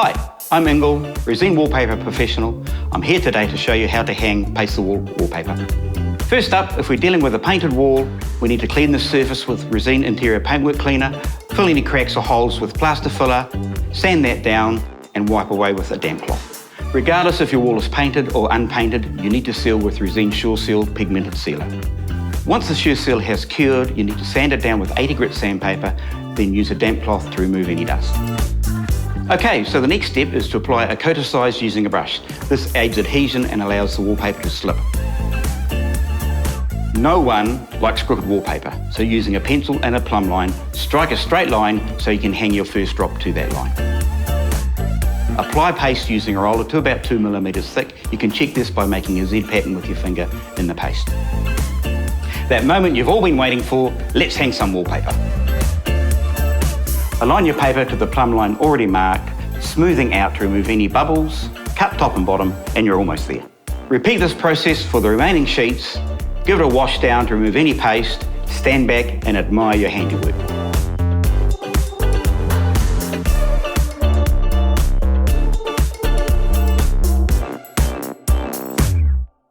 Hi, I'm Ingel, Resene Wallpaper Professional. I'm here today to show you how to hang pastel wall wallpaper. First up, if we're dealing with a painted wall, we need to clean the surface with Resene Interior Paintwork Cleaner, fill any cracks or holes with plaster filler, sand that down and wipe away with a damp cloth. Regardless if your wall is painted or unpainted, you need to seal with Resene Sureseal pigmented sealer. Once the Sureseal has cured, you need to sand it down with 80 grit sandpaper, then use a damp cloth to remove any dust. Okay, so the next step is to apply a coat of size using a brush. This aids adhesion and allows the wallpaper to slip. No one likes crooked wallpaper, so using a pencil and a plumb line, strike a straight line so you can hang your first drop to that line. Apply paste using a roller to about 2 millimeters thick. You can check this by making a Z pattern with your finger in the paste. That moment you've all been waiting for, let's hang some wallpaper. Align your paper to the plumb line already marked, smoothing out to remove any bubbles, cut top and bottom, and you're almost there. Repeat this process for the remaining sheets, give it a wash down to remove any paste, stand back and admire your handiwork.